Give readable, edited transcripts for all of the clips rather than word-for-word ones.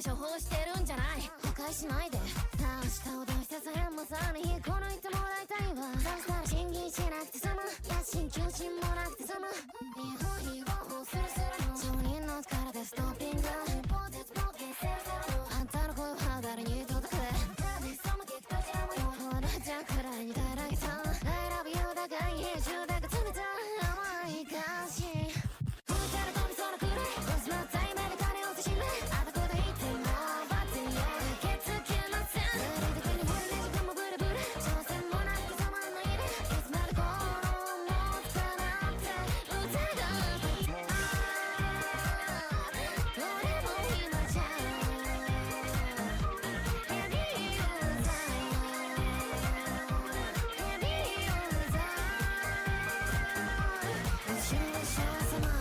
処方してるんじゃない。破壊しないで。さあ下を出してさえまさに引っこ抜いてもらいたいわ。そうしたら審議しなくて済む。野心求心もなくて済む。日本非合法するするの。商人の力でストッピング。一方絶望形成するの。あんたの声は誰に届くで。理想も聞くと知らんもよ。ほらじゃくらいにたらげた。I love you だが家中だが冷たい甘い感じ。吹いたら飛びそうなくらい。ロスマッタイ目で金をせしめ。あたこで言ってもバッテンや受け付けません。無理的に掘るね時間もブルブル。挑戦もなく止まんないで。いつまでこのもつかなって疑ってどれも今じゃヘビーユーザーヘビーユーザー後ろの幸せも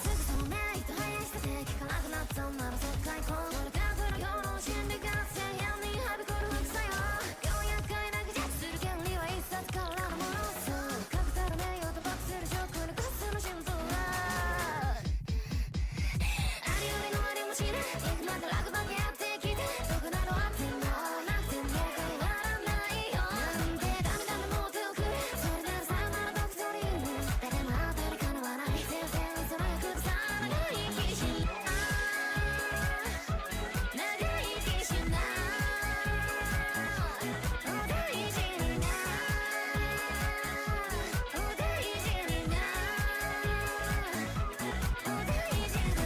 すぐそのメリット生やした敵かなくなったんならそっか行こう。それから世の心理学生やにはびこる白菜は400回だけジャッジする権利は一冊からのものさ。確たる名誉と爆するショックに屈する心臓はありよりのありもしね。いくまで楽だけやってきて毒などあってもなくても変わらないよ。なんでダメダメもう手をくれ。それならさよならドクトリーヌ誰も当たりかなわない全然その役でさ長生きしな長生きしなお大事になお大事になお大事に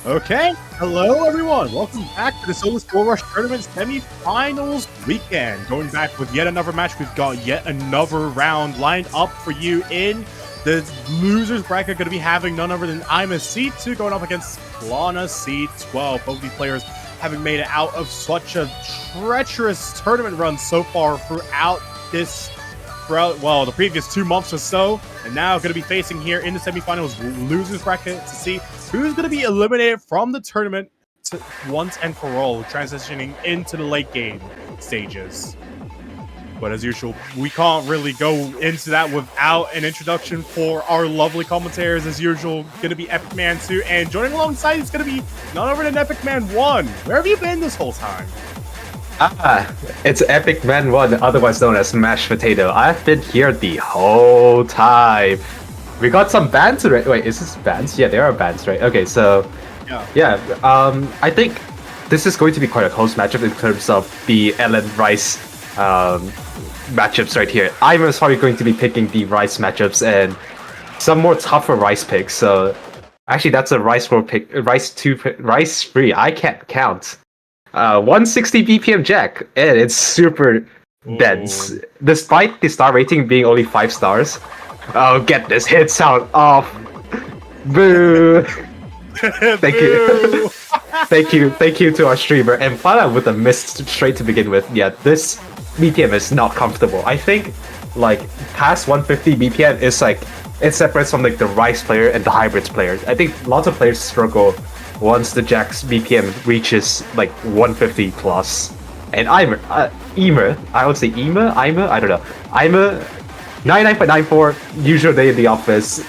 Okay, hello everyone. Welcome back to the Solus Gold Rush Tournament Semifinals weekend. Going back with yet another match. We've got yet another round lined up for you in the losers bracket. Going to be having none other than I'm a C2 going up against Plana C12. Both of these players having made it out of such a treacherous tournament run so far throughout this throughout, well, the previous 2 months or so, and now going to be facing here in the semifinals losers bracket to see who's going to be eliminated from the tournament once and for all, transitioning into the late game stages. But as usual, we can't really go into that without an introduction for our lovely commentators. As usual, going to be Epic Man 2, and joining alongside is going to be none other than Epic Man 1. Where have you been this whole time? It's Epic Man 1, otherwise known as Mashed Potato. I've been here the whole time. We got some bans already. Wait, is this bans? Yeah, there are bans, right? Okay, so I think this is going to be quite a close matchup in terms of the Ellen Rice matchups right here. I'm probably going to be picking the Rice matchups and some more tougher Rice picks. So actually, that's a Rice 4 pick, Rice 2, Rice 3. I can't count. 160 BPM Jack, and it's super dense. Despite the star rating being only 5 stars. Oh, get this hit sound off. Boo. Thank you. Thank you to our streamer. And Plana with a miss straight to begin with. Yeah, this BPM is not comfortable. I think like past 150 BPM is like it separates from like the Rice player and the Hybrids player. I think lots of players struggle once the Jack's BPM reaches like 150 plus. And Eimer, I would say Eimer, I don't know. Eimer 99.94, usual day in the office,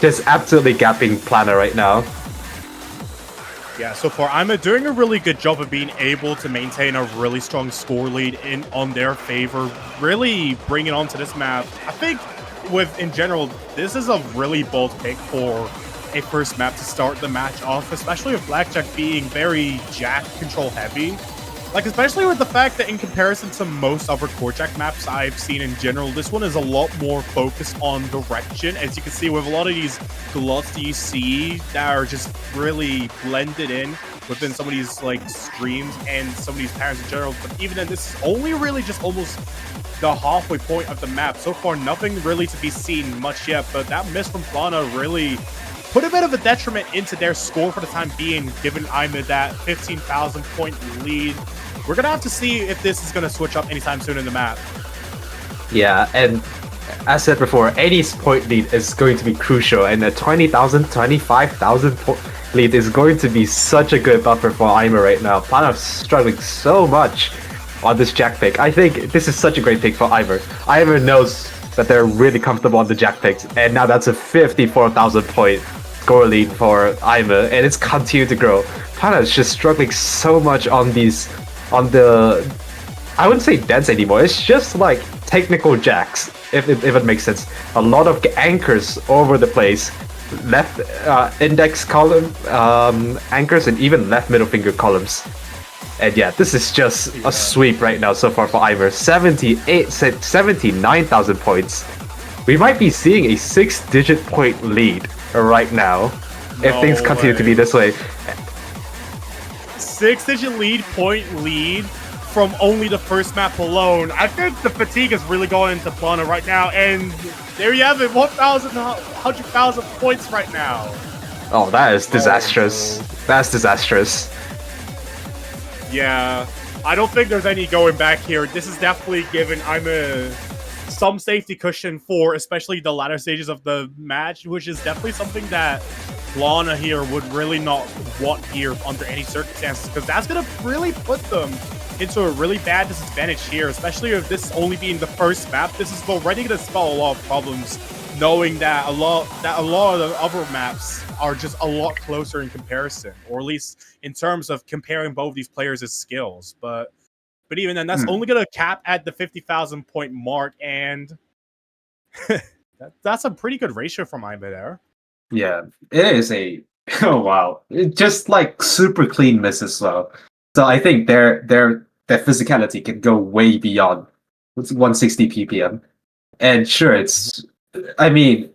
just absolutely gapping Plana right now. Yeah, so far I'm doing a really good job of being able to maintain a really strong score lead on their favor, really bring it onto this map. I think in general, this is a really bold pick for a first map to start the match off, especially with Blackjack being very Jack control heavy. Like, especially with the fact that in comparison to most other core Jack maps I've seen in general, this one is a lot more focused on direction. As you can see with a lot of these gluts that you see that are just really blended in within some of these like streams and some of these patterns in general. But even then, this is only really just almost the halfway point of the map. So far, nothing really to be seen much yet, but that miss from Plana really put a bit of a detriment into their score for the time being, given Imid that 15,000 point lead. We're going to have to see if this is going to switch up anytime soon in the map. Yeah, and as said before, any point lead is going to be crucial, and a 20,000, 25,000 lead is going to be such a good buffer for Aimer right now. Plana's struggling so much on this Jack pick. I think this is such a great pick for Aimer. Aimer knows that they're really comfortable on the Jack picks, and now that's a 54,000 point score lead for Aimer, and it's continued to grow. Plana is just struggling so much on the I wouldn't say dense anymore, it's just like technical jacks, if it makes sense. A lot of anchors over the place, left index column anchors, and even left middle finger columns. And yeah, this is just a sweep right now so far for Ivor. 79,000 points. We might be seeing a 6-digit point lead right now if things continue to be this way. 6-digit point lead from only the first map alone. I think the fatigue is really going into Plana right now, and there you have it, 100,000 points right now. Oh, that is disastrous. That's disastrous. Yeah, I don't think there's any going back here. This is definitely given some safety cushion for especially the latter stages of the match, which is definitely something that Plana here would really not want here under any circumstances, because that's going to really put them into a really bad disadvantage here, especially if this only being the first map. This is already going to spell a lot of problems, knowing that a lot of the other maps are just a lot closer in comparison, or at least in terms of comparing both these players' skills. But even then, that's only going to cap at the 50,000 point mark, and that's a pretty good ratio from Imba there. Yeah, it is a oh wow, just like super clean miss as well. So I think their physicality can go way beyond 160 ppm, and sure, it's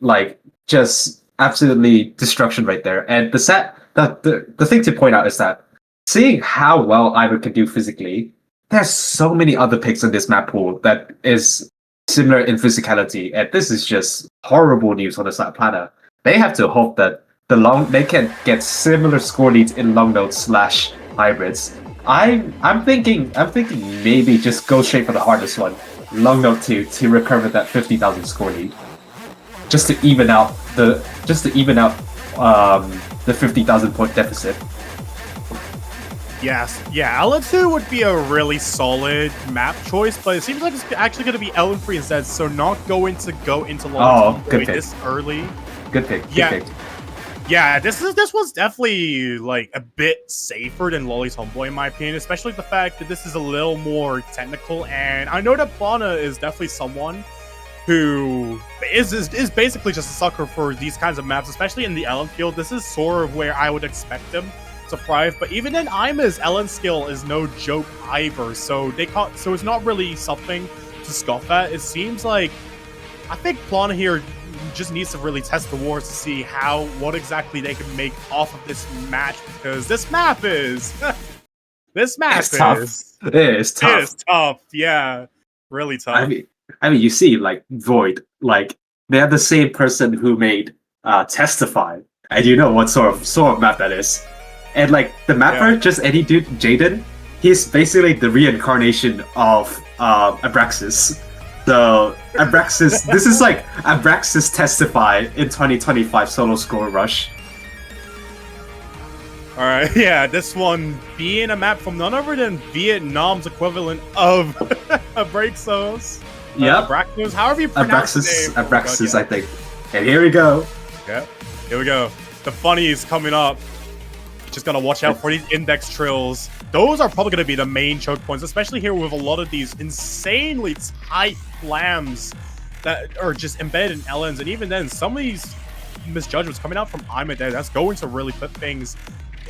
like just absolutely destruction right there. And the thing to point out is that seeing how well Ivor can do physically, there's so many other picks in this map pool that is similar in physicality, and this is just horrible news on the side of Plana. They have to hope that they can get similar score leads in long notes / hybrids. I'm thinking maybe just go straight for the hardest one. long enough to recover that 50,000 score lead, just to even out the 50,000 point deficit. Yes, yeah, LN2 would be a really solid map choice, but it seems like it's actually going to be LN3 instead, so not going to go into long good pick. this early. Good pick. Yeah. Good pick. Yeah, this one's definitely like a bit safer than Lolly's Homeboy in my opinion, especially the fact that this is a little more technical, and I know that Plana is definitely someone who is basically just a sucker for these kinds of maps, especially in the Ellen field. This is sort of where I would expect him to thrive, but even then, Ima's Ellen skill is no joke either, so it's not really something to scoff at. It seems like I think Plana here just needs to really test the waters to see what exactly they can make off of this match, because this map is tough. It is tough. It is tough, yeah, really tough. I mean, you see, like Void, like they are the same person who made Testify, and you know what sort of map that is. And like the mapper, just any dude, Jaden, he's basically the reincarnation of Abraxas. So Abraxas, this is like Abraxas Testify in 2025 solo score rush. Alright, yeah, this one being a map from none other than Vietnam's equivalent of Abraxas. Yep. Abraxas, however you pronounce it. Abraxas, I think. And here we go. Yeah, here we go. The funny is coming up. Just gotta watch out for these index trills. Those are probably gonna be the main choke points, especially here with a lot of these insanely tight lambs that are just embedded in LNs, and even then, some of these misjudgments coming out from Ima there, that's going to really put things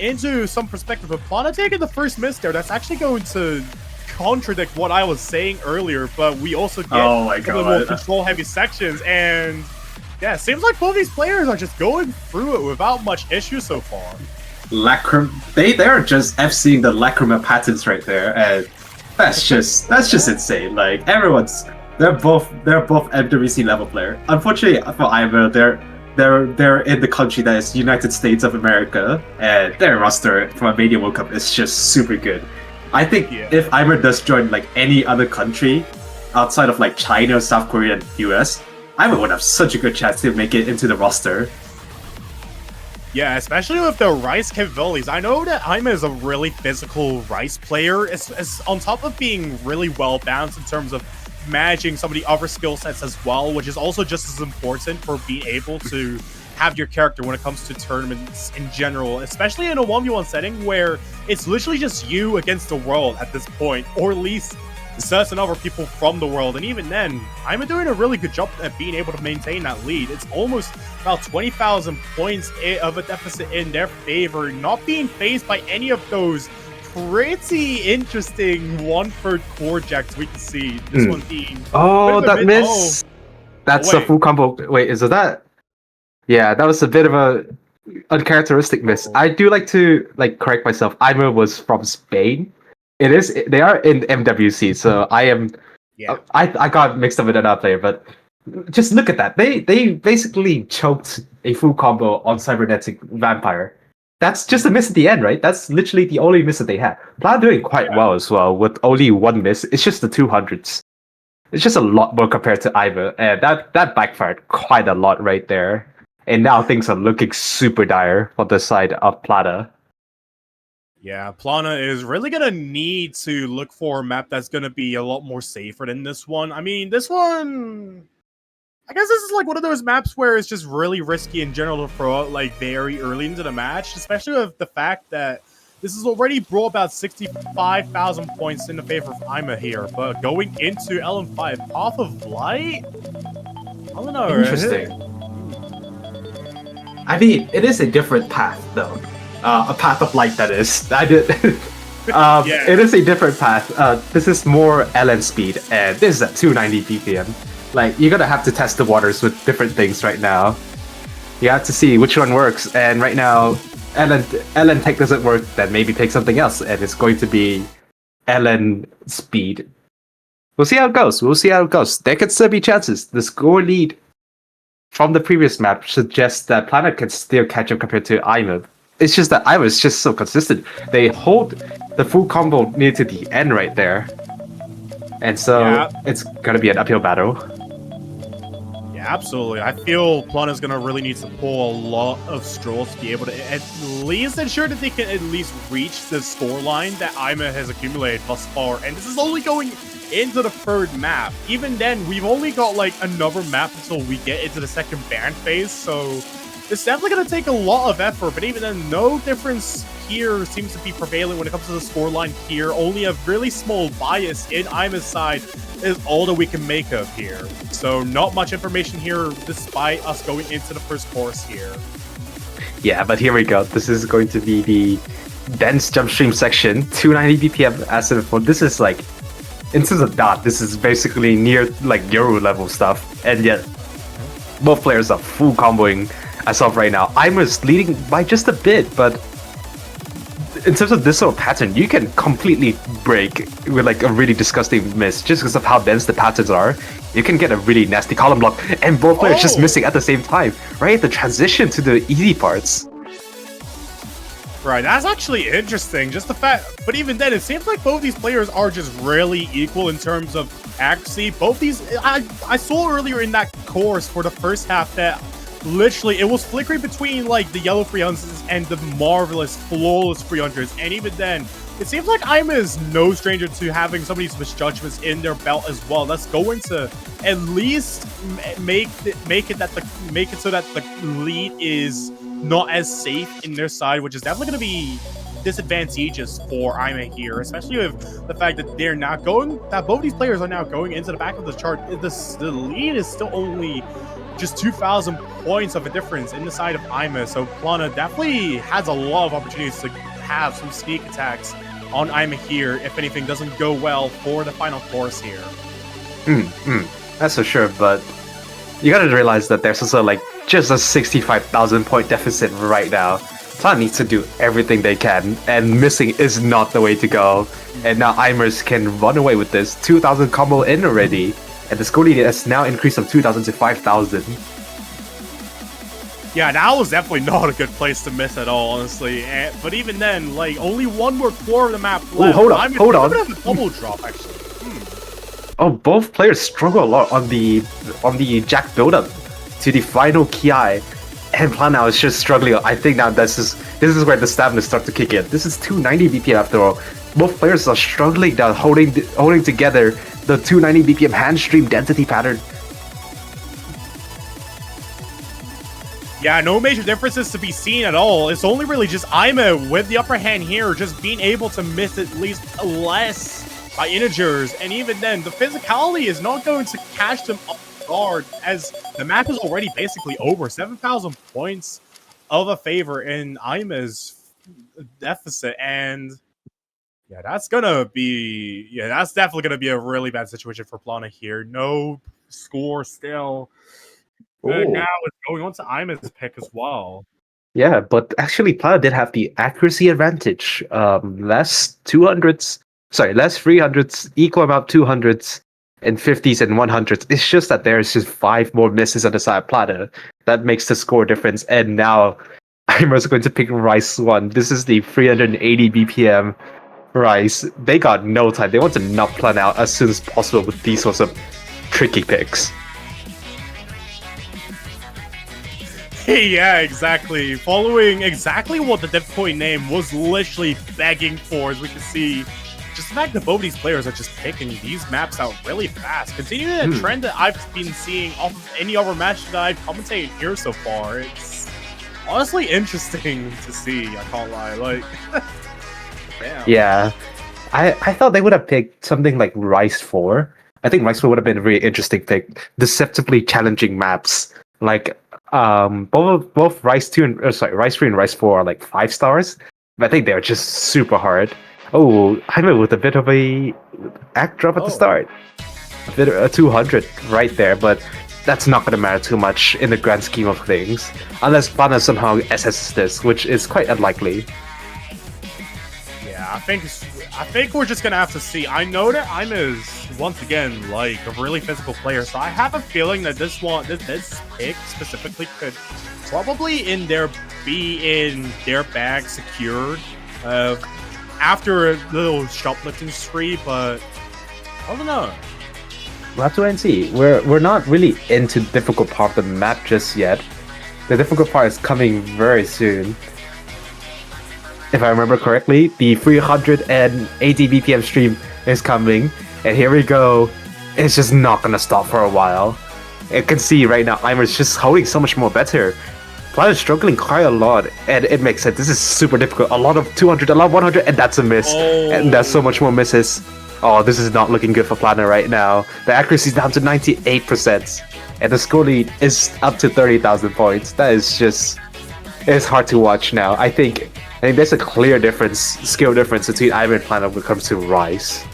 into some perspective. But Plana taking the first miss there, that's actually going to contradict what I was saying earlier, but we also get more control-heavy sections, and yeah, it seems like both these players are just going through it without much issue so far. They're just FCing the Lacrima patterns right there, and that's just insane. Like they're both MWC level player. Unfortunately for Ima, they're in the country that is United States of America, and their roster from a Mania World Cup is just super good. I think if Ima does join like any other country outside of like China, South Korea, and US, Ima would have such a good chance to make it into the roster. Yeah, especially with the Rice capabilities. I know that Ima is a really physical Rice player, it's on top of being really well balanced in terms of managing some of the other skill sets as well, which is also just as important for being able to have your character when it comes to tournaments in general, especially in a 1v1 setting where it's literally just you against the world at this point, or at least certain other people from the world. And even then, Ima doing a really good job at being able to maintain that lead. It's almost about 20,000 points of a deficit in their favor, not being faced by any of those pretty interesting 1/3 core jacks we can see. This one being that miss. That's a full combo. Wait, is it that? Yeah, that was a bit of a uncharacteristic miss. I do like to correct myself. Ima was from Spain. They are in MWC, so I am. Yeah. I got mixed up with another player, but just look at that. They basically choked a full combo on Cybernetic Vampire. That's just a miss at the end, right? That's literally the only miss that they had. Plan doing quite well as well with only one miss. It's just the 200s. It's just a lot more compared to Ima, and that backfired quite a lot right there. And now things are looking super dire for the side of Plana. Yeah, Plana is really going to need to look for a map that's going to be a lot more safer than this one. I mean, this one, I guess this is like one of those maps where it's just really risky in general to throw out like very early into the match, especially with the fact that this has already brought about 65,000 points in the favor of Ima here. But going into LM5, Path of Light? I don't know. Interesting. I mean, it is a different path, though. A path of light, that is. I did. It is a different path. This is more LN speed, and this is at 290 BPM. Like, you're gonna have to test the waters with different things right now. You have to see which one works, and right now, LN tech doesn't work, then maybe pick something else, and it's going to be LN speed. We'll see how it goes. There could still be chances. The score lead from the previous map suggests that Planet can still catch up compared to Ima. It's just that Ima is just so consistent. They hold the full combo near to the end right there. And so Yeah. it's gonna be an uphill battle. Yeah, absolutely. I feel Plana's gonna really need to pull a lot of strolls to be able to at least ensure that they can at least reach the score line that Ima has accumulated thus far. And this is only going into the third map. Even then, we've only got like another map until we get into the second ban phase, so it's definitely gonna take a lot of effort, but even then, no difference here seems to be prevailing when it comes to the scoreline here. Only a really small bias in Ima's side is all that we can make of here. So not much information here despite us going into the first course here. Yeah, but here we go. This is going to be the dense jump stream section. 290 BPM as before. This is like, in terms of dot, this is basically near like Yoru level stuff. And yet, both players are full comboing as of right now. Ima's leading by just a bit, but in terms of this sort of pattern, you can completely break with like a really disgusting miss just because of how dense the patterns are. You can get a really nasty column block, and both players just missing at the same time, right? The transition to the easy parts. Right, that's actually interesting. Just the fact, but even then, it seems like both these players are just really equal in terms of accuracy. Both these, I saw earlier in that course for the first half that literally it was flickering between like the yellow 300s and the marvelous, flawless 300s, and even then, it seems like Ima is no stranger to having some of these misjudgments in their belt as well. That's going to at least make it so that the lead is not as safe in their side, which is definitely going to be disadvantageous for Ima here, especially with the fact that both these players are now going into the back of the chart. The lead is still only just 2,000 points of a difference in the side of Ima, so Plana definitely has a lot of opportunities to have some sneak attacks on Ima here if anything doesn't go well for the final course here. That's for sure, but you gotta realize that there's also like just a 65,000 point deficit right now. Plana needs to do everything they can, and missing is not the way to go. And now Imers can run away with this. 2,000 combo in already, and the score lead has now increased from 2,000 to 5,000. Yeah, that was definitely not a good place to miss at all, honestly. But even then, like, only one more core of the map left. Hold on. I'm gonna have a double drop, actually. Oh, both players struggle a lot on the Jack build-up to the final Ki, and Plana is just struggling. I think now this is where the stamina starts to kick in. This is 290 BPM after all. Both players are struggling now, holding together the 290 BPM hand stream density pattern. Yeah, no major differences to be seen at all. It's only really just Ima with the upper hand here, just being able to miss at least less by integers, and even then, the physicality is not going to catch them off guard, as the map is already basically over. 7,000 points of a favor in Ima's deficit, and that's definitely gonna be a really bad situation for Plana here. No score still. Now it's going on to Ima's pick as well. Yeah, but actually Plana did have the accuracy advantage. Less 300s, equal amount 200s, and 50s and 100s. It's just that there's just 5 more misses on the side of Plana. That makes the score difference. And now Ima's going to pick Rice 1. This is the 380 BPM Rice. They got no time. They want to knock Plana out as soon as possible with these sorts of tricky picks. Yeah, exactly. Following exactly what the difficulty name was literally begging for, as we can see. Just the fact that both these players are just picking these maps out really fast. Continuing the trend that I've been seeing off of any other match that I've commentated here so far. It's honestly interesting to see, I can't lie. Like, damn. Yeah. I thought they would have picked something like Rice 4. I think Rice 4 would have been a really interesting pick. Deceptively challenging maps. Like, both Rice 2 and Rice 3 and Rice 4 are like 5 stars. But I think they're just super hard. Oh, I'm with a bit of a act drop at the start. A bit of a 200 right there, but that's not going to matter too much in the grand scheme of things. Unless Plana somehow assesses this, which is quite unlikely. Yeah, I think we're just going to have to see. I know that I'm once again, like, a really physical player, so I have a feeling that this pick specifically could probably be in their bag secured after a little shoplifting spree, but I don't know. We'll have to wait and see. We're not really into the difficult part of the map just yet. The difficult part is coming very soon. If I remember correctly, the 380 BPM stream is coming, and here we go. It's just not gonna stop for a while. You can see right now, Aimer's just holding so much more better. Planet is struggling quite a lot, and it makes sense. This is super difficult. A lot of 200, a lot of 100, and that's a miss. And there's so much more misses. Oh, this is not looking good for Planet right now. The accuracy is down to 98%, and the score lead is up to 30,000 points. That is just... It's hard to watch now. I think there's a clear difference, skill difference between Aimer and Planet when it comes to Rise.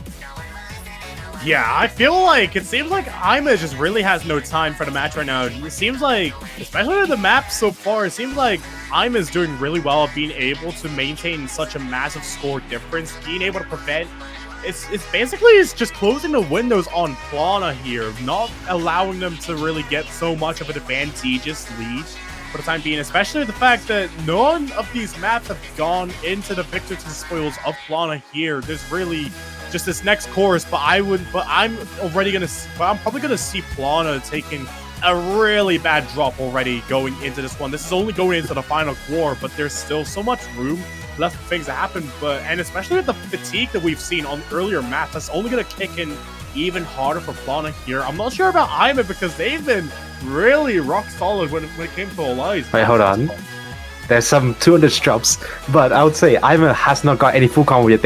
Yeah, I feel like it seems like Aimer just really has no time for the match right now. It seems like, especially with the map so far, it seems like Aimer is doing really well at being able to maintain such a massive score difference, being able to prevent. It's basically just closing the windows on Plana here, not allowing them to really get so much of an advantageous lead for the time being, especially the fact that none of these maps have gone into the victor to the spoils of Plana here. There's really just this next course, but I'm probably gonna see Plana taking a really bad drop already going into this one. This is only going into the final core, but there's still so much room left for things to happen. And especially with the fatigue that we've seen on earlier maps, that's only gonna kick in even harder for Plana here. I'm not sure about Aimer because they've been really rock solid when it came to Allies. Wait, hold on. There's some 200 drops, but I would say Aimer has not got any full combo yet.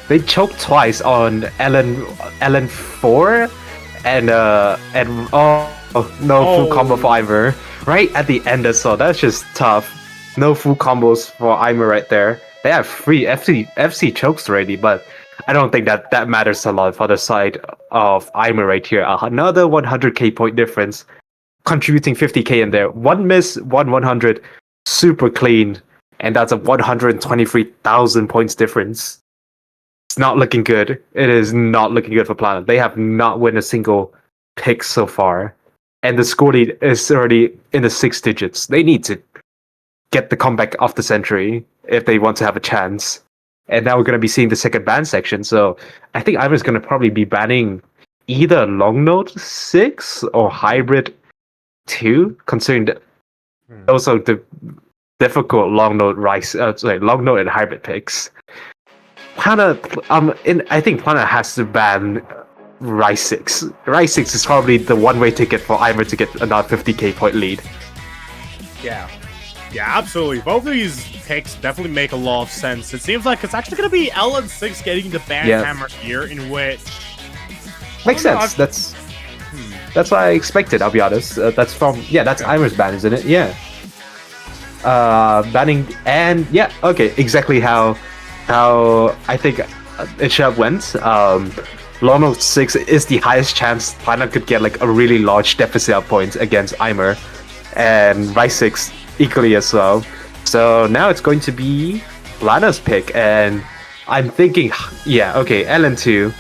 They choked twice on Ellen 4 and no full combo for Aimer right at the end as well. That's just tough. No full combos for Aimer right there. They have 3 FC chokes already, but I don't think that matters a lot for the side of Aimer right here. Another 100k point difference, contributing 50k in there. One miss, 100, super clean, and that's a 123,000 points difference. It's not looking good. It is not looking good for Planet. They have not won a single pick so far, and the score lead is already in the 6 digits. They need to get the comeback of the century if they want to have a chance. And now we're going to be seeing the second ban section, so I think Aimer's going to probably be banning either Long Note 6 or Hybrid 2, considering that also the difficult Long Note Long Note and Hybrid picks. I think Plana has to ban Rise 6. Rise 6 is probably the one-way ticket for Aimer to get another 50k point lead. Yeah, absolutely. Both of these picks definitely make a lot of sense. It seems like it's actually going to be LN6 getting the ban hammer here, in which... Makes sense. That's what I expected, I'll be honest. That's Aimer's ban, isn't it? Yeah. Banning, and yeah, okay, exactly how I think it should have went. Long Note 6 is the highest chance Plana could get like a really large deficit of points against Aimer, and Rise 6 equally as well. So now it's going to be Plana's pick, and I'm thinking, yeah, okay, LN2.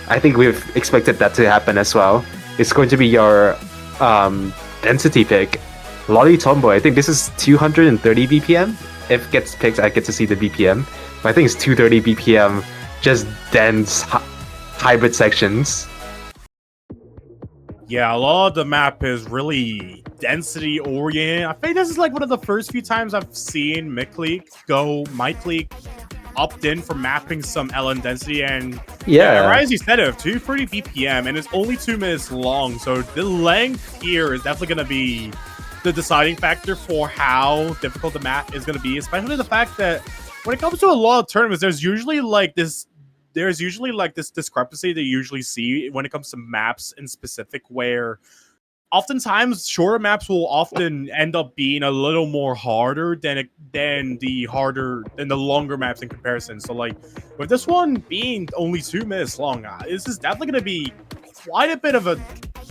I think we've expected that to happen as well. It's going to be your density pick, Lolly Tomboy. I think this is 230 BPM. If it gets picked, I get to see the BPM. But I think it's 230 BPM, just dense hybrid sections. Yeah, a lot of the map is really density oriented. I think this is like one of the first few times I've seen Mike League opt in for mapping some LN density, and as you said, it 230 BPM, and it's only 2 minutes long, so the length here is definitely going to be the deciding factor for how difficult the map is going to be, especially the fact that when it comes to a lot of tournaments, there's usually like this discrepancy that you usually see when it comes to maps in specific, where oftentimes shorter maps will often end up being a little more harder than the longer maps in comparison. So like with this one being only 2 minutes long, this is definitely going to be quite a bit of a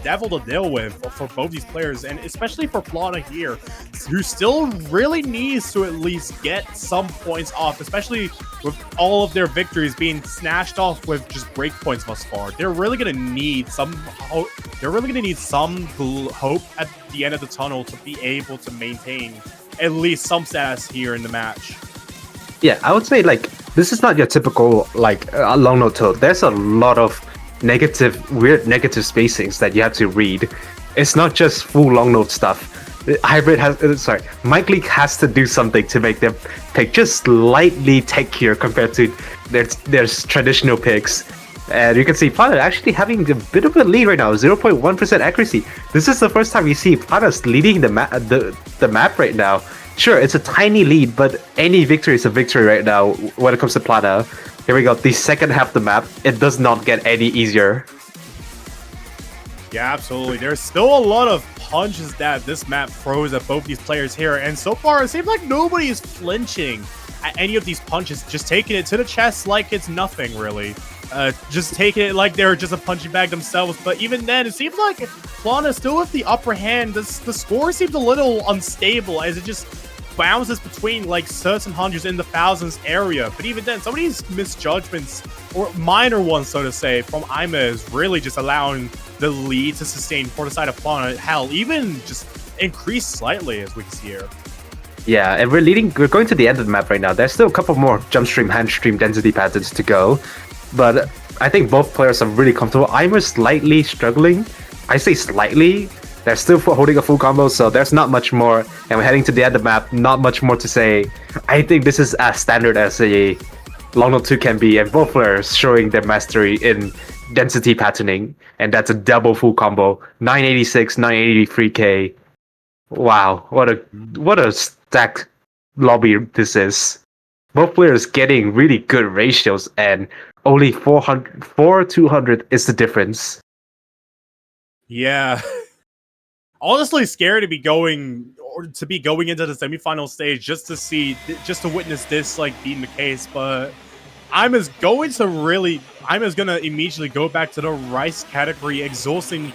devil to deal with for both these players, and especially for Plana here, who still really needs to at least get some points off, especially with all of their victories being snatched off with just breakpoints thus far. They're really going to need some hope. They're really going to need some hope at the end of the tunnel to be able to maintain at least some status here in the match. Yeah, I would say like this is not your typical like long note toad. There's a lot of weird negative spacings that you have to read. It's not just full long note stuff. Hybrid Mike League has to do something to make their pick just slightly techier compared to their traditional picks. And you can see Plana actually having a bit of a lead right now, 0.1% accuracy. This is the first time we see Plana's leading the map right now. Sure, it's a tiny lead, but any victory is a victory right now when it comes to Plana. Here we go, the second half of the map, it does not get any easier. Yeah, absolutely. There's still a lot of punches that this map throws at both these players here, and so far it seems like nobody is flinching at any of these punches, just taking it to the chest like it's nothing, really. Just taking it like they're just a punching bag themselves, but even then, it seems like Plana still with the upper hand. The score seems a little unstable as it just bounces between like certain hundreds in the thousands area, but even then, some of these misjudgments, or minor ones so to say, from Ima is really just allowing the lead to sustain for the side of Plana. Hell, even just increase slightly as we can see here. Yeah, and we're going to the end of the map right now. There's still a couple more jump stream, hand stream density patterns to go, but I think both players are really comfortable. Ima's slightly struggling. I say slightly. They're still holding a full combo, so there's not much more. And we're heading to the end of the map, not much more to say. I think this is as standard as a Long Note 2 can be, and both players showing their mastery in density patterning, and that's a double full combo. 986, 983k. Wow, what a stacked lobby this is. Both players getting really good ratios, and only 200 is the difference. Yeah. Honestly scared to be going into the semifinal stage just to witness this like being the case, but Ima's gonna immediately go back to the Rice category, exhausting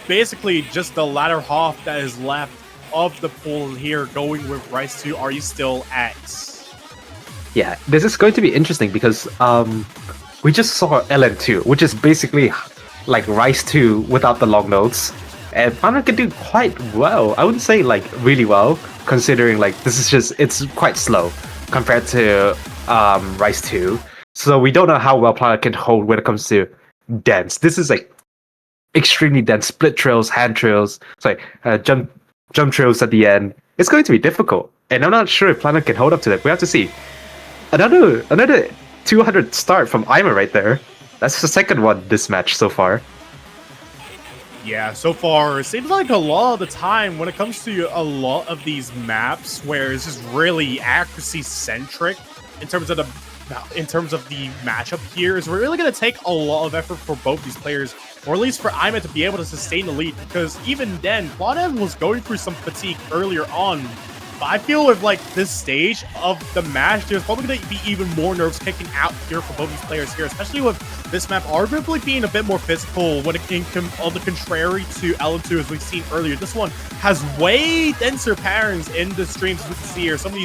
basically just the latter half that is left of the pool here, going with Rice to Are You Still X? Yeah, this is going to be interesting because we just saw LN2, which is basically like Rice 2 without the long notes. And Plana can do quite well. I wouldn't say like really well, considering like it's quite slow compared to Rice 2. So we don't know how well Plana can hold when it comes to dense. This is like extremely dense split trails, hand trails, jump trails at the end. It's going to be difficult, and I'm not sure if Plana can hold up to that. We have to see. Another 200 start from Ima right there. That's the second one this match so far. Yeah, so far, it seems like a lot of the time when it comes to a lot of these maps where it's just really accuracy-centric in terms of the matchup here, is really going to take a lot of effort for both these players, or at least for Ima to be able to sustain the lead, because even then, Plana was going through some fatigue earlier on. But I feel with like this stage of the match, there's probably going to be even more nerves kicking out here for both these players here, especially with this map arguably being a bit more physical when it came on the contrary to LN2 as we've seen earlier. This one has way denser patterns in the streams as we can see here. Some of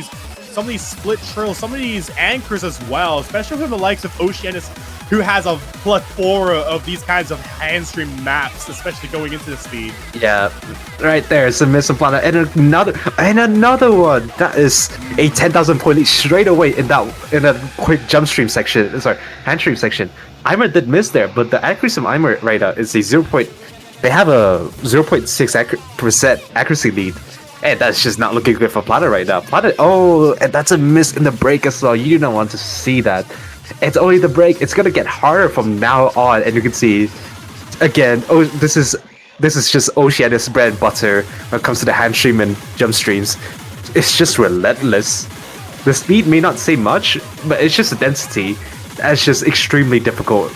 these split trails, some of these anchors as well, especially from the likes of Oceanus, who has a plethora of these kinds of hand stream maps, especially going into the speed. Yeah, right there, it's a miss from Plana, and another one. That is a 10,000 point lead straight away in a quick jump stream section. Sorry, hand stream section. Ima did miss there, but the accuracy from Ima right now is they have a 0.6% accuracy lead. And that's just not looking good for Plana right now. Plana, and that's a miss in the break as well. You do not want to see that. It's only the break. It's gonna get harder from now on, and you can see again. Oh, this is just Oceanus bread and butter when it comes to the hand stream and jump streams. It's just relentless. The speed may not say much, but it's just the density that's just extremely difficult.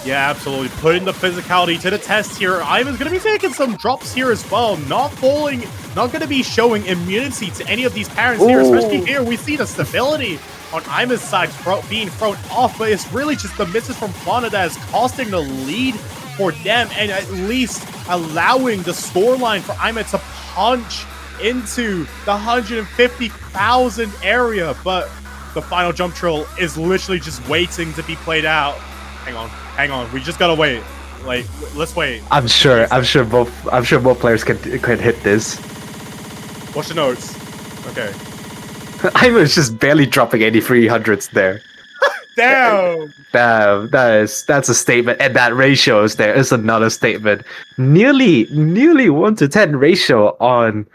Yeah, absolutely. Putting the physicality to the test here. Ivan's going to be taking some drops here as well. Not going to be showing immunity to any of these patterns here. Especially here, we see the stability on Ima's side being thrown off, but it's really just the misses from Plana that is costing the lead for them, and at least allowing the scoreline for Ima to punch into the 150,000 area. But the final jump trail is literally just waiting to be played out. Hang on. We just gotta wait. Like, let's wait. I'm sure both players can hit this. What's the notes? Okay. I was just barely dropping any 300s there. Damn. That's a statement, and that ratio is another statement. Nearly 1 to 10 ratio on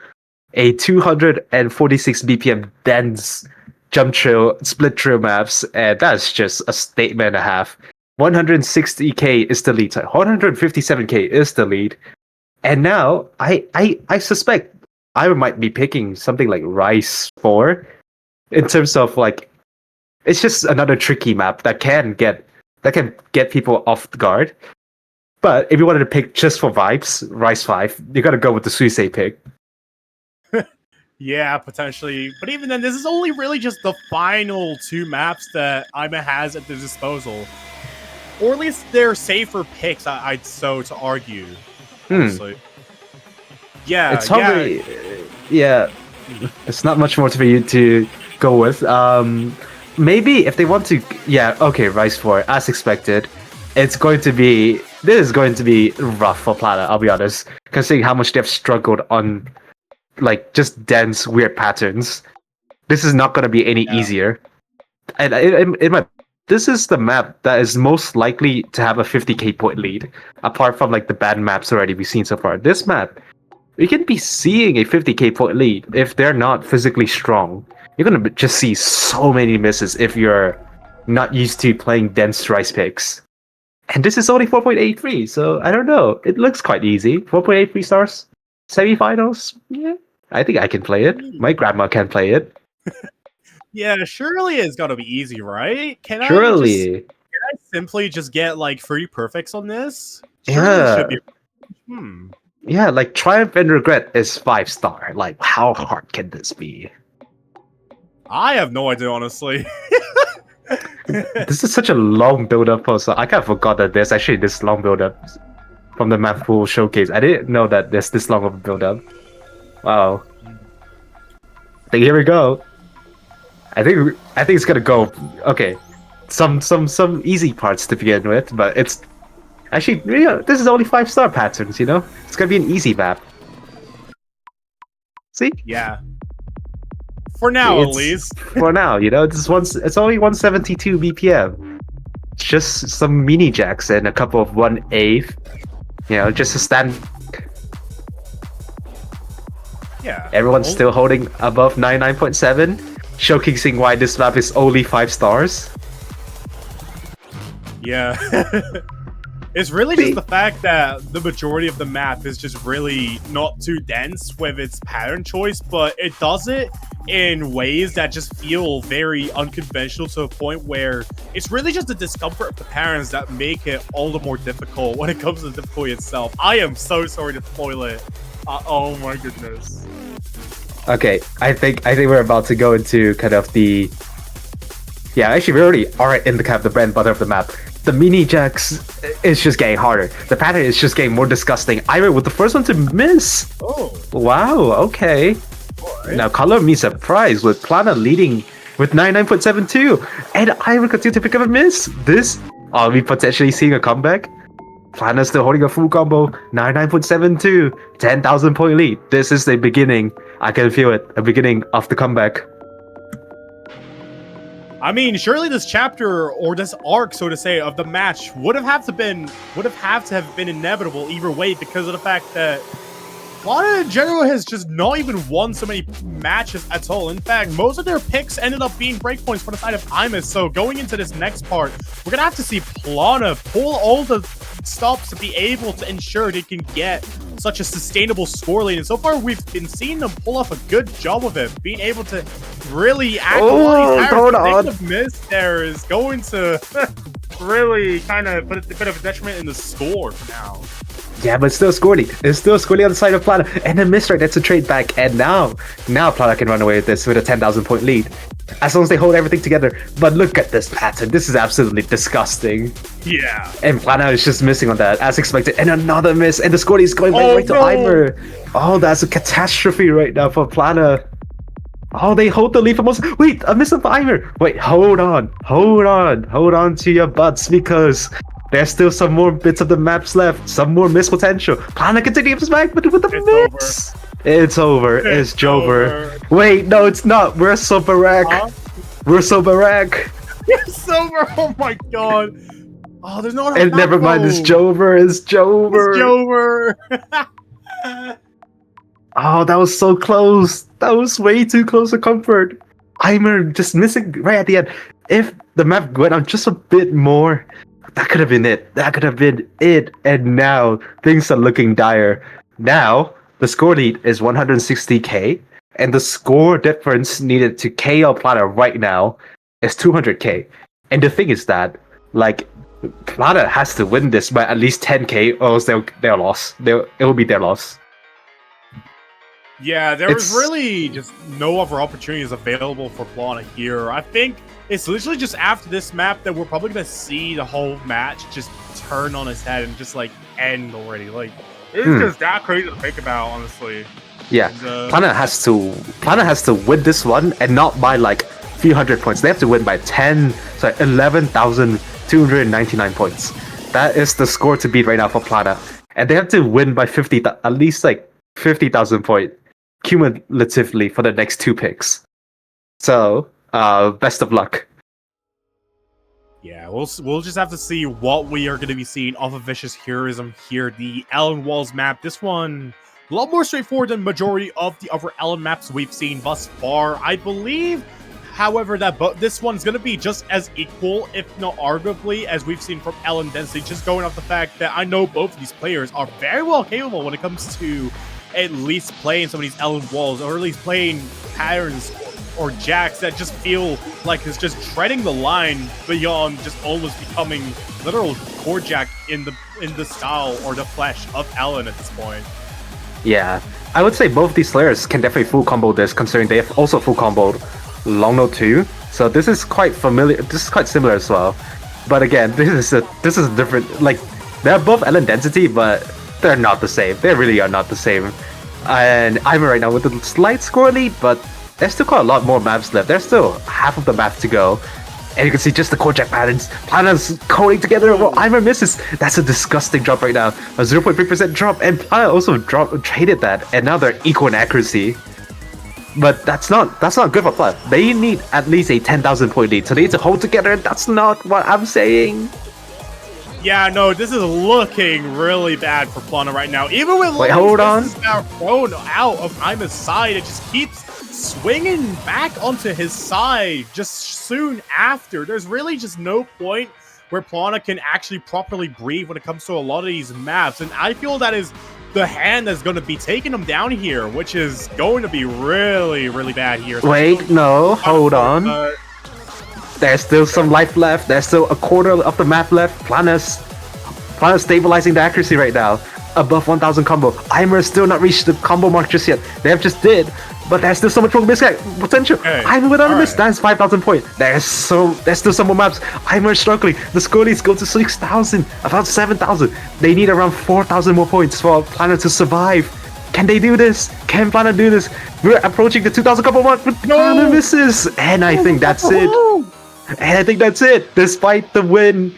a 246 BPM dense jump trail split trail maps, and that's just a statement and a half. 160k is the lead. 157k is the lead, and now I suspect I might be picking something like Rice 4 in terms of like it's just another tricky map that can get people off guard. But if you wanted to pick just for vibes, Rice 5, you gotta go with the Suisei pick. Yeah, potentially. But even then, this is only really just the final 2 maps that Ima has at their disposal. Or at least they're safer picks, I'd so to argue. Honestly. Yeah, it's probably it's not much more for you to go with. Maybe if they want to, Rice 4, as expected. This is going to be rough for Plata, I'll be honest, considering how much they've struggled on like just dense weird patterns. This is not going to be any easier. And this is the map that is most likely to have a 50k point lead, apart from like the bad maps already we've seen so far. This map, we can be seeing a 50k point lead if they're not physically strong. You're gonna just see so many misses if you're not used to playing dense Rice picks. And this is only 4.83, so I don't know. It looks quite easy. 4.83 stars, semifinals. Yeah, I think I can play it. My grandma can play it. Yeah, surely it's gotta be easy, right? Can I simply just get like 3 perfects on this? Yeah. Should be. Yeah, like Triumph and Regret is 5-star. Like, how hard can this be? I have no idea, honestly. This is such a long build-up also. I kind of forgot that there's actually this long build-up from the map pool showcase. I didn't know that there's this long of a build-up. Wow. I think here we go. I think it's gonna go okay. Some easy parts to begin with, but it's actually this is only 5-star patterns, you know? It's gonna be an easy map. See? Yeah. For now, at least. For now, you know, it's only 172 BPM. It's just some mini jacks and a couple of 1/8. You know, just to stand. Yeah. Everyone's still holding above 99.7, showcasing why this map is only 5 stars. Yeah. It's really just the fact that the majority of the map is just really not too dense with its pattern choice, but it does it in ways that just feel very unconventional to a point where it's really just the discomfort of the patterns that make it all the more difficult when it comes to the difficulty itself. I am so sorry to spoil it. Oh my goodness. Okay, I think we're about to go into kind of the... Yeah, actually we already are in the kind of the bread and butter of the map. The mini jacks is just getting harder. The pattern is just getting more disgusting. Ira with the first one to miss. Oh. Wow, okay. Right. Now color me surprised with Plana leading with 99.72. And Ira continues to pick up a miss. Are we potentially seeing a comeback? Plana still holding a full combo. 99.72. 10,000 point lead. This is the beginning. I can feel it. A beginning of the comeback. I mean, surely this chapter or this arc, so to say, of the match would have to have been inevitable either way because of the fact that Plana in general has just not even won so many matches at all. In fact, most of their picks ended up being breakpoints for the side of Imus. So going into this next part, we're gonna have to see Plana pull all the stops to be able to ensure they can get such a sustainable score lane. And so far, we've been seeing them pull off a good job of it, being able to really actualize the miss there is going to really kind of put a bit of a detriment in the score for now. Yeah, but it's still scoring. It's still scoring on the side of Plana. And then miss right, that's a trade back. And now Plana can run away with this with a 10,000 point lead. As long as they hold everything together. But look at this pattern. This is absolutely disgusting. Yeah. And Plana is just missing on that, as expected. And another miss. And the score is going right to Eimer. Oh, that's a catastrophe right now for Plana. Oh, they hold the lead for most. Wait, a miss on Eimer. Wait, hold on. Hold on to your butts because there's still some more bits of the maps left. Some more miss potential. Plana continues back, but with the miss. It's over. It's Jover. Wait, no, it's not. We're so Barak. We're so Barak. You're so over. Oh my god. Oh, there's no. And never mind, it's Jover. It's Jover. It's Jover. Oh, that was so close. That was way too close to comfort. Eimer just missing right at the end. If the map went on just a bit more, that could have been it. That could have been it. And now things are looking dire. Now the score lead is 160k, and the score difference needed to KO Plata right now is 200k. And the thing is that, like, Plata has to win this by at least 10k, or else they'll loss. It will be their loss. Yeah, there was really just no other opportunities available for Plana here. I think it's literally just after this map that we're probably going to see the whole match just turn on its head and just, like, end already. Like, it's just that crazy to think about, honestly. Yeah, And, Plana has to win this one, and not by, like, few hundred points. They have to win by 11,299 points. That is the score to beat right now for Plana. And they have to win by at least, like, 50,000 points cumulatively for the next 2 picks. So, best of luck. Yeah, we'll just have to see what we are going to be seeing off of Vicious Heroism here. The Ellen Walls map, this one a lot more straightforward than majority of the other Ellen maps we've seen thus far. I believe, however, that this one's going to be just as equal, if not arguably, as we've seen from Ellen Density, just going off the fact that I know both of these players are very well capable when it comes to at least playing some of these Ellen Walls, or at least playing patterns or jacks that just feel like it's just treading the line beyond just almost becoming literal core jack in the style or the flesh of Ellen at this point. Yeah, I would say both these players can definitely full combo this, considering they have also full comboed Long Note 2. So this is quite familiar. This is quite similar as well. But again, this is different. Like, they're both Ellen Density, but they're not the same. They really are not the same. And I'm right now with a slight score lead, but there's still quite a lot more maps left. There's still half of the map to go. And you can see just the core jack patterns. Plana's coding together. Well, Eimer misses. That's a disgusting drop right now. A 0.3% drop. And Plana also traded that. And now they're equal in accuracy. But that's not good for Plana. They need at least a 10,000 point lead. So they need to hold together. That's not what I'm saying. Yeah, no, this is looking really bad for Plana right now. Even with hold on. Now thrown out of Ima's side, it just keeps swinging back onto his side just soon after. There's really just no point where Plana can actually properly breathe when it comes to a lot of these maps. And I feel that is the hand that's going to be taking him down here, which is going to be really, really bad here. Wait, no, hold on. There's still some life left. There's still a quarter of the map left. Plana's stabilizing the accuracy right now. Above 1,000 combo. Eimer still not reached the combo mark just yet. They have just did. But there's still so much more miscatch potential. Okay. Eimer without a miss. That's 5,000 points. There's still some more maps. Eimer struggling. The score leads go to 6,000. About 7,000. They need around 4,000 more points for Plana to survive. Can they do this? Can Plana do this? We're approaching the 2,000 combo mark, but Plana misses. And I think that's it. And I think that's it. Despite the win,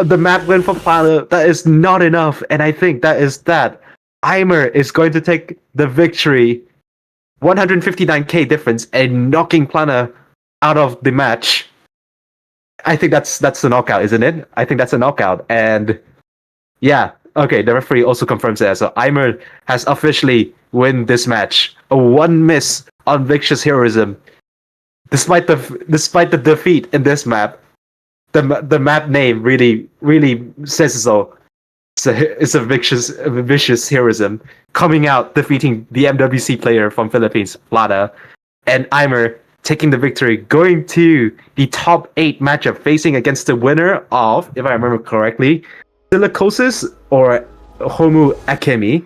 the map win for Plana, that is not enough. And I think that is that. Eimer is going to take the victory. 159k difference and knocking Plana out of the match. I think that's the knockout, isn't it? I think that's a knockout. And yeah, okay, the referee also confirms that. So Eimer has officially won this match. A 1 miss on Vicious Heroism. Despite the defeat in this map, the map name really says so. It's a vicious heroism coming out, defeating the MWC player from Philippines, Plata, and Eimer taking the victory, going to the top 8 matchup, facing against the winner of, if I remember correctly, Silicosis or Homu Akemi.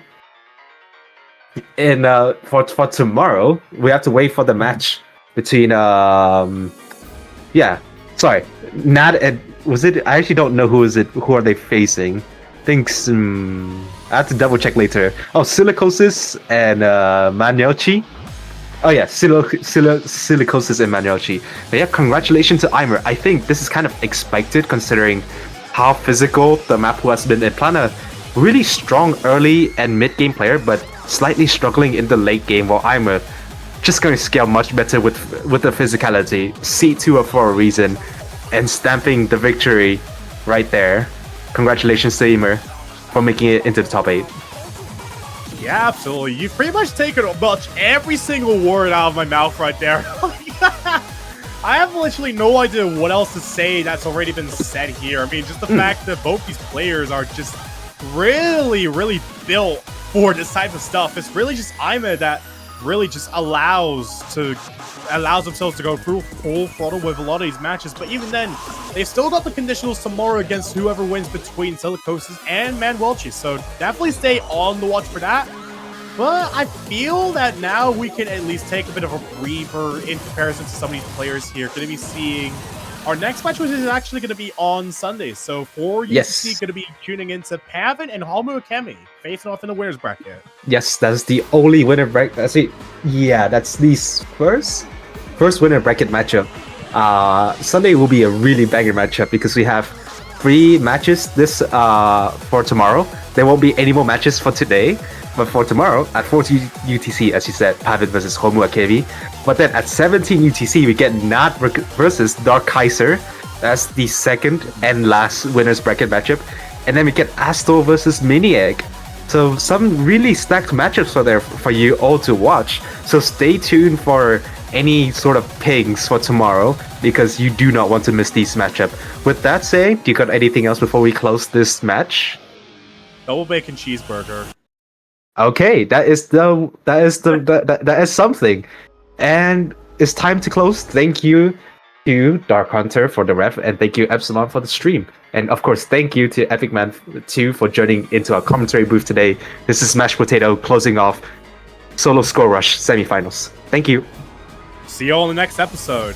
And for tomorrow, we have to wait for the match between Nad and was it? I actually don't know who are they facing. I think I have to double check later. Oh, Silicosis and Maniochi. Oh yeah, Silicosis and Maniochi. But yeah, congratulations to Eimer. I think this is kind of expected considering how physical the map has been in Plana. Really strong early and mid game player, but slightly struggling in the late game, while Eimer just going to scale much better with the physicality. C2 for a reason. and stamping the victory right there. Congratulations to Emer for making it into the top 8. Yeah, absolutely. You've pretty much taken much every single word out of my mouth right there. I have literally no idea what else to say that's already been said here. I mean, just the fact that both these players are just really, really built for this type of stuff. It's really just Ima that really just allows themselves to go through full throttle with a lot of these matches. But even then, they've still got the conditionals tomorrow against whoever wins between Silicosis and Manuelchi. So definitely stay on the watch for that. But I feel that now we can at least take a bit of a breather in comparison to some of these players here. Going to be seeing our next match, which is actually going to be on Sunday. So for UTC, going to be tuning into Pavin and Halmu Akemi facing off in the winners bracket. Yes, that's the only winner bracket. That's the first winner bracket matchup. Sunday will be a really banger matchup because we have 3 matches for tomorrow. There won't be any more matches for today. But for tomorrow, at 14 UTC, as you said, Pavin versus Homu Akevi. But then at 17 UTC, we get Nat versus Dark Kaiser. That's the second and last winners bracket matchup. And then we get Astor versus Miniegg. So some really stacked matchups are there for you all to watch. So stay tuned for any sort of pings for tomorrow because you do not want to miss these matchups. With that said, do you got anything else before we close this match? Double bacon cheeseburger. Okay, that is something, and it's time to close. Thank you to Dark Hunter for the ref, and thank you Epsilon for the stream, and of course, thank you to Epic Man 2 for joining into our commentary booth today. This is Mashed Potato closing off Solo Score Rush semifinals. Thank you. See you all in the next episode.